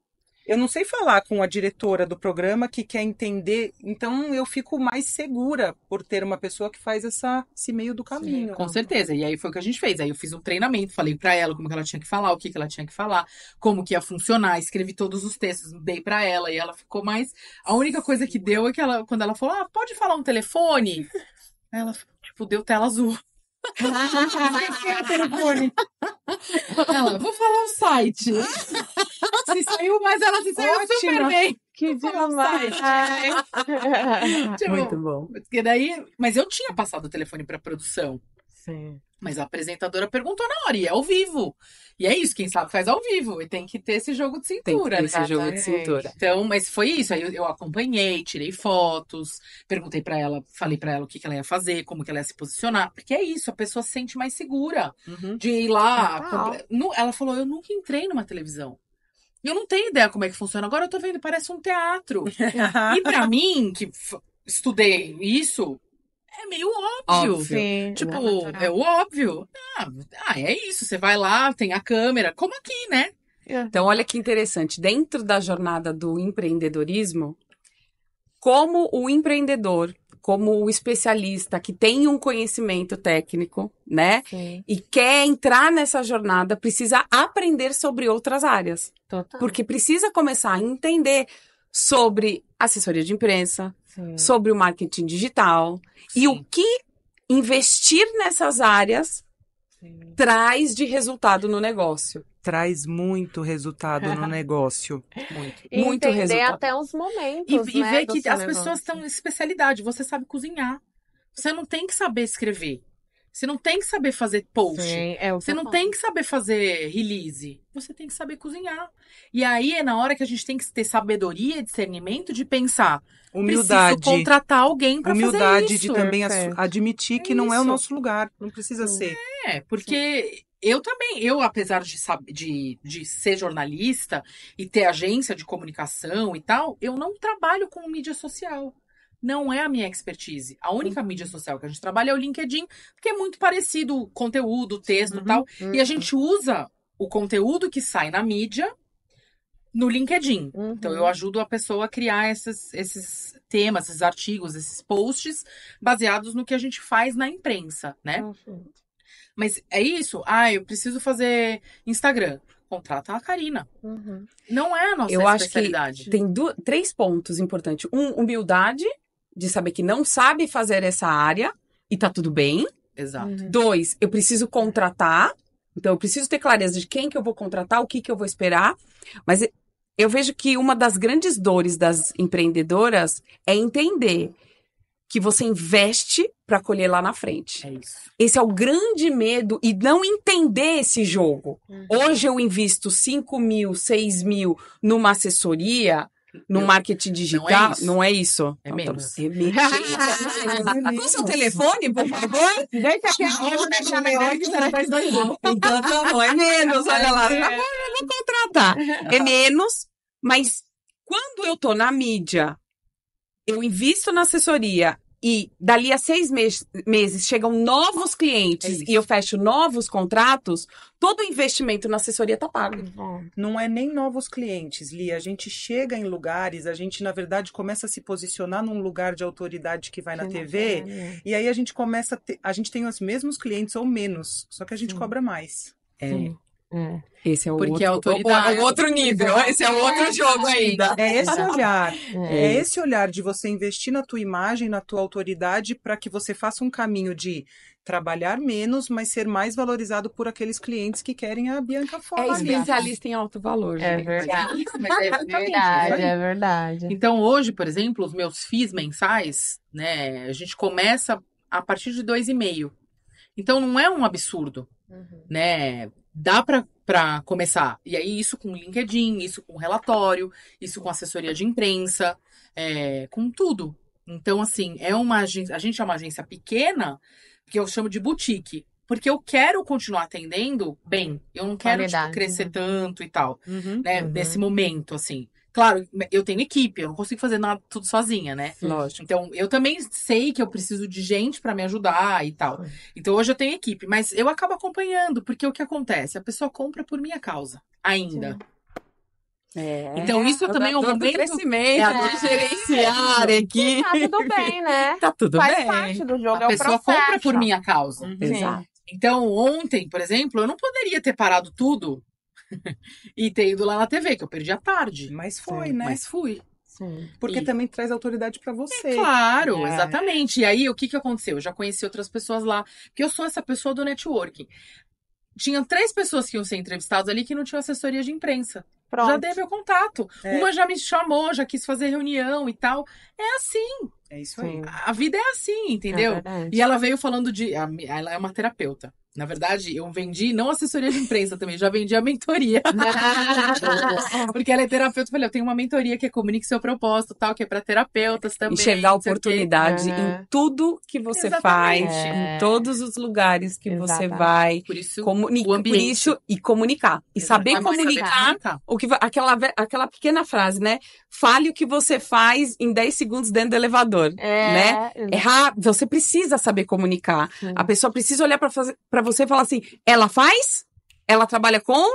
Eu não sei falar com a diretora do programa que quer entender. Então, eu fico mais segura por ter uma pessoa que faz esse meio do caminho. Com certeza. E aí foi o que a gente fez. Aí eu fiz um treinamento, falei pra ela como que ela tinha que falar, o que que ela tinha que falar, como que ia funcionar, escrevi todos os textos, dei pra ela e ela ficou mais. A única coisa que deu é que ela, quando ela falou, pode falar um telefone? Ela, tipo, deu tela azul. Ela, vou falar o site. Se saiu, mas ela se saiu Ótimo. super bem. Que demais. Tipo, Muito bom. porque daí, mas eu tinha passado o telefone pra produção. Sim. Mas a apresentadora perguntou na hora, e é ao vivo. E é isso, quem sabe faz ao vivo. E tem que ter esse jogo de Tem cintura, que ter né? esse jogo de Exatamente. cintura. Então, mas foi isso. Aí eu acompanhei, tirei fotos, perguntei pra ela, falei pra ela o que que ela ia fazer, como que ela ia se posicionar. Porque é isso, a pessoa se sente mais segura Uhum. de ir lá. Total. Ela falou, eu nunca entrei numa televisão. Eu não tenho ideia como é que funciona. Agora eu tô vendo, parece um teatro. E pra mim, que estudei isso, é meio óbvio. Óbvio. Sim. Tipo, natural. é o óbvio. É isso. Você vai lá, tem a câmera, como aqui, né? Então, olha que interessante. Dentro da jornada do empreendedorismo, como o empreendedor, como o especialista que tem um conhecimento técnico, né? Sim. E quer entrar nessa jornada, precisa aprender sobre outras áreas. Total. Porque precisa começar a entender sobre assessoria de imprensa, Sim. sobre o marketing digital e o que investir nessas áreas Sim. traz de resultado no negócio. Traz muito resultado no negócio. Muito. E Muito entender resultado. até os momentos, E né, ver do que seu as negócio. pessoas estão em especialidade. Você sabe cozinhar. Você não tem que saber escrever. Você não tem que saber fazer post. Sim, é o que Você eu não falo. tem que saber fazer release. Você tem que saber cozinhar. E aí é na hora que a gente tem que ter sabedoria e discernimento de pensar. Humildade. Preciso contratar alguém pra fazer Humildade isso. de também Perfeito. admitir que É não é o isso. nosso lugar. Não precisa ser. Porque eu também, apesar de ser jornalista e ter agência de comunicação e tal, eu não trabalho com mídia social. Não é a minha expertise. A única mídia social que a gente trabalha é o LinkedIn, porque é muito parecido o conteúdo, o texto e tal. E a gente usa o conteúdo que sai na mídia no LinkedIn. Uhum. Então, eu ajudo a pessoa a criar esses temas, esses artigos, esses posts baseados no que a gente faz na imprensa, né? Perfeito. Mas é isso. Eu preciso fazer Instagram. Contrata a Karina. Uhum. Não é a nossa Eu acho que especialidade. tem 3 pontos importantes. Humildade, de saber que não sabe fazer essa área e tá tudo bem. Exato. 2, eu preciso contratar. Então, eu preciso ter clareza de quem que eu vou contratar, o que que eu vou esperar. Mas eu vejo que uma das grandes dores das empreendedoras é entender que você investe para colher lá na frente. É isso. Esse é o grande medo e não entender esse jogo. Hoje eu invisto 5 mil, 6 mil numa assessoria, no marketing digital. Não é isso? É Então, menos. É menos. Com seu telefone, por favor. Deixa aqui a melhor que será faz 2 anos. Então, não, é menos, olha lá. Eu vou contratar. É menos, mas quando eu tô na mídia, eu invisto na assessoria e dali a 6 meses chegam novos clientes e eu fecho novos contratos, todo o investimento na assessoria tá pago. Não é nem novos clientes, Lia. A gente chega em lugares, a gente, na verdade, começa a se posicionar num lugar de autoridade que vai na TV, e aí a gente começa a gente tem os mesmos clientes ou menos, só que a gente cobra mais. É. Esse é o Porque outro, a autoridade- o outro nível. Esse é o outro jogo ainda. É esse olhar. É. É esse olhar de você investir na tua imagem, na tua autoridade, para que você faça um caminho de trabalhar menos, mas ser mais valorizado por aqueles clientes que querem a Bianca É Fora. especialista em alto valor, É gente. verdade. Mas é Verdade, é verdade. Então, hoje, por exemplo, os meus FIIs mensais, né, a gente começa a partir de 2,5. Então, não é um absurdo, né? Dá pra começar. E aí, isso com LinkedIn, isso com relatório, isso com assessoria de imprensa, com tudo. Então, assim, a gente é uma agência pequena, que eu chamo de boutique. Porque eu quero continuar atendendo bem. Eu não quero, tipo, Qualidade, crescer né? tanto e tal, Uhum. né? Nesse momento, assim. Claro, eu tenho equipe, eu não consigo fazer nada tudo sozinha, né? Lógico. Então, eu também sei que eu preciso de gente pra me ajudar e tal. Então, hoje eu tenho equipe, mas eu acabo acompanhando, porque o que acontece? A pessoa compra por minha causa, ainda. Então, isso também é um do momento- crescimento, É a dor de do gerenciar aqui. Tá tudo bem, né? Tá tudo Faz bem. parte do jogo, A é o pessoa processo. compra por minha causa. Uhum. Exato. Então, ontem, por exemplo, eu não poderia ter parado tudo e ter ido lá na TV, que eu perdi a tarde. Mas foi, Sim, né? Mas fui. Sim. Porque E- também traz autoridade para você. Claro, É. exatamente. E aí, o que aconteceu? Eu já conheci outras pessoas lá, porque eu sou essa pessoa do networking. Tinha 3 pessoas que iam ser entrevistadas ali que não tinham assessoria de imprensa. Pronto. Já dei meu contato. É. Uma já me chamou, já quis fazer reunião e tal. É assim. É isso aí. Sim. A vida é assim, entendeu? É verdade. E ela veio falando de. Ela é uma terapeuta. Na verdade, eu vendi não assessoria de imprensa também, já vendi a mentoria. Porque ela é terapeuta. Eu falei, eu tenho uma mentoria que é Comunique Seu Propósito, tal, que é pra terapeutas também. Enxergar não sei o quê. oportunidade É. em tudo que você Exatamente. faz, É. em todos os lugares que você Exatamente. vai. Por isso, Comunica, o por ambiente. isso, e comunicar. E saber Exatamente, comunicar. saber O que, aquela pequena frase, né? Fale o que você faz em 10 segundos dentro do elevador. Né? É rápido, você precisa saber comunicar. Sim. A pessoa precisa olhar pra você e falar assim: ela faz? Ela trabalha com?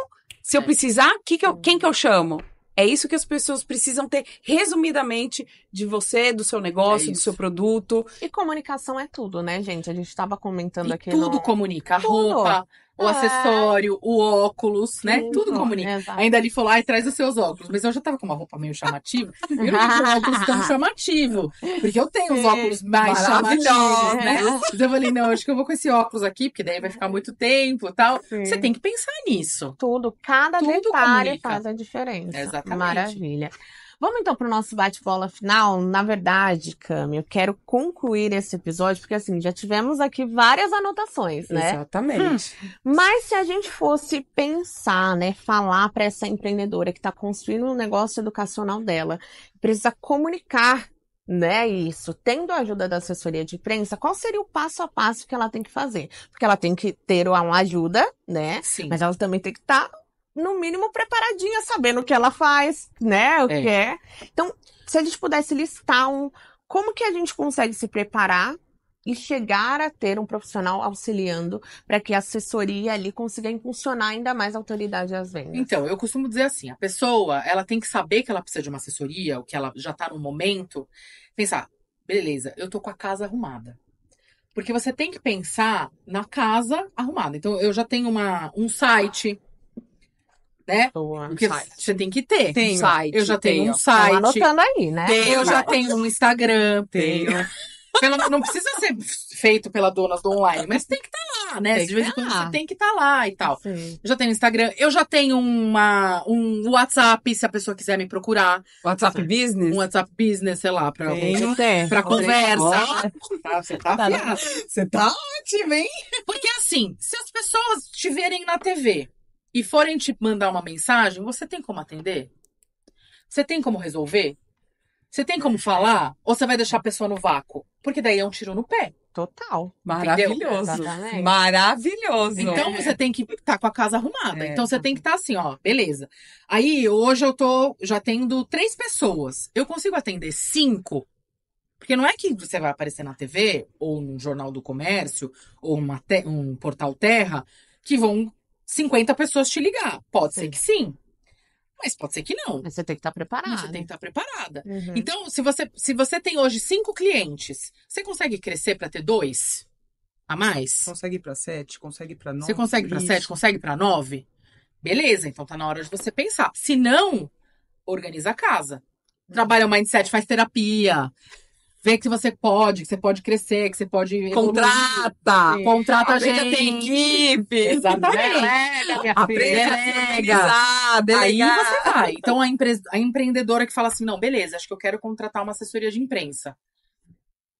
Se eu precisar, quem que eu chamo? É isso que as pessoas precisam ter, resumidamente, de você, do seu negócio, É do isso. seu produto. E comunicação é tudo, né, gente? A gente estava comentando E aqui. tudo no... comunica. A Tudo. roupa, o É. acessório, o óculos, né? Tudo comunica. Exato. Ainda ali falou, ai, traz os seus óculos. Mas eu já tava com uma roupa meio chamativa. Eu não tinha um óculos tão chamativo. Porque eu tenho os óculos mais Maravilhosos, chamativos, né? Mas eu falei, não, acho que eu vou com esse óculos aqui, porque daí vai ficar muito tempo e tal. Sim. Você tem que pensar nisso. Tudo, cada Tudo detalhe comunica. faz a diferença. Exatamente. Maravilha. Vamos então para o nosso bate-bola final. Na verdade, Cami, eu quero concluir esse episódio, porque assim, já tivemos aqui várias anotações, né? Exatamente. Mas se a gente fosse pensar, né, falar para essa empreendedora que está construindo um negócio educacional dela, precisa comunicar, né, isso, tendo a ajuda da assessoria de imprensa, qual seria o passo a passo que ela tem que fazer? Porque ela tem que ter uma ajuda, né? Sim. Mas ela também tem que estar, no mínimo, preparadinha, sabendo o que ela faz, né? O que é. Então, se a gente pudesse listar como que a gente consegue se preparar e chegar a ter um profissional auxiliando para que a assessoria ali consiga impulsionar ainda mais a autoridade às vendas. Então, eu costumo dizer assim, a pessoa, ela tem que saber que ela precisa de uma assessoria, ou que ela já tá no momento, pensar, beleza, eu tô com a casa arrumada. Porque você tem que pensar na casa arrumada. Então, eu já tenho um site, né? Boa. Porque você tem que ter. Tenho. Site, Eu já tenho um Estão site. anotando aí, né? Eu já tenho um Instagram. Tenho. Não precisa ser feito pela dona do online, mas tem que estar lá, né? Tem De vez em que quando tá lá. você tem que estar lá e tal. Sim. Eu já tenho Instagram, eu já tenho um WhatsApp, se a pessoa quiser me procurar. WhatsApp Business? Um WhatsApp Business, sei lá, pra Tem. conversa. Tá, você tá afiado. Você tá ótimo, hein? Porque assim, se as pessoas estiverem na TV e forem te mandar uma mensagem, você tem como atender? Você tem como resolver? Você tem como falar? Ou você vai deixar a pessoa no vácuo? Porque daí é um tiro no pé. Total. Maravilhoso. Exatamente. Maravilhoso. Então você tem que estar com a casa arrumada. É. Então você tem que estar assim, ó, beleza. Aí hoje eu já atendo 3 pessoas. Eu consigo atender 5? Porque não é que você vai aparecer na TV, ou no Jornal do Comércio, ou um Portal Terra, que vão 50 pessoas te ligar. Pode ser que sim. Mas pode ser que não. Mas você tem que estar preparado. Mas você tem que estar preparada. Uhum. Então, se você tem hoje 5 clientes, você consegue crescer para ter 2 a mais? Consegue ir pra 7, consegue ir pra 9. Você consegue para 7, consegue para 9? Beleza, então tá na hora de você pensar. Se não, organiza a casa. Trabalha o mindset, faz terapia. Vê que você pode crescer, que você pode evoluir. Contrata a Aprende a gente. ter equipe. Exatamente. Delega, minha Aprende a filha. Aí Delegar. você vai. Então, a empreendedora que fala assim, não, beleza, acho que eu quero contratar uma assessoria de imprensa.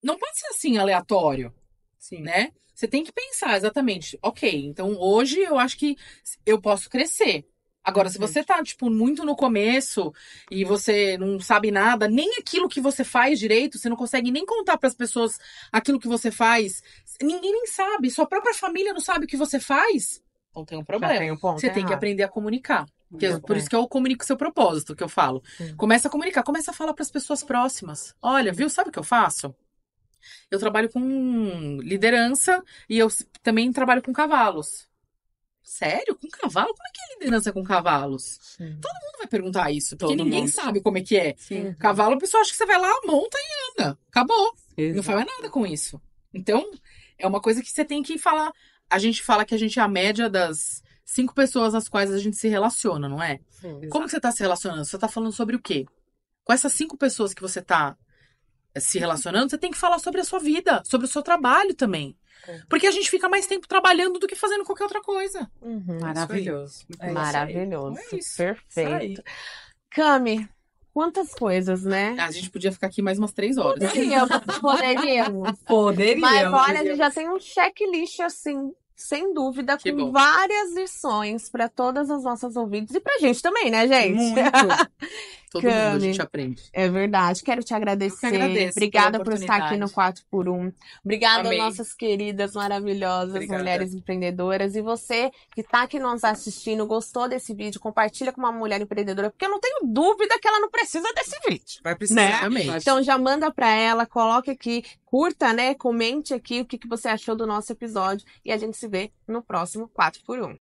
Não pode ser assim, aleatório, Sim. né? Você tem que pensar exatamente, ok, então hoje eu acho que eu posso crescer. Agora, se você tá, tipo, muito no começo e você não sabe nada, nem aquilo que você faz direito, você não consegue nem contar pras pessoas aquilo que você faz, ninguém nem sabe, sua própria família não sabe o que você faz, então tem um problema. Já tem um ponto Você tem que errado. aprender a comunicar. Por isso que eu comunico o seu propósito, que eu falo. Começa a comunicar, começa a falar pras pessoas próximas. Olha, viu, sabe o que eu faço? Eu trabalho com liderança e eu também trabalho com cavalos. Sério? Com cavalo? Como é que é liderança com cavalos? Todo mundo vai perguntar isso, porque Todo ninguém mundo. sabe como é que é. Sim. Cavalo, a pessoa acha que você vai lá, monta e anda. Acabou. Não Exato. faz mais nada com isso. Então, é uma coisa que você tem que falar. A gente fala que a gente é a média das 5 pessoas às quais a gente se relaciona, não é? Como que você tá se relacionando? Você tá falando sobre o quê? Com essas 5 pessoas que você tá se relacionando, você tem que falar sobre a sua vida, sobre o seu trabalho também. Porque a gente fica mais tempo trabalhando do que fazendo qualquer outra coisa. Maravilhoso. É isso aí. Maravilhoso. É isso. Perfeito. Cami, quantas coisas, né? A gente podia ficar aqui mais umas 3 horas. Poderíamos. Poderia. Mas olha, a gente já tem um checklist assim, sem dúvida, Que com bom. várias lições para todas as nossas ouvintes e pra gente também, né, gente? Muito. Todo mundo a Cami. gente aprende. É verdade. Quero te agradecer. Eu que agradeço Obrigada pela por estar aqui no oportunidade. 4x1. Obrigada, Amei. nossas queridas, maravilhosas Obrigada. mulheres empreendedoras. E você que está aqui nos assistindo, gostou desse vídeo, compartilha com uma mulher empreendedora, porque eu não tenho dúvida que ela não precisa desse vídeo. Vai precisar. Né? Amei. Então já manda pra ela, coloque aqui, curta, né? Comente aqui o que você achou do nosso episódio e a gente se vê no próximo 4x1.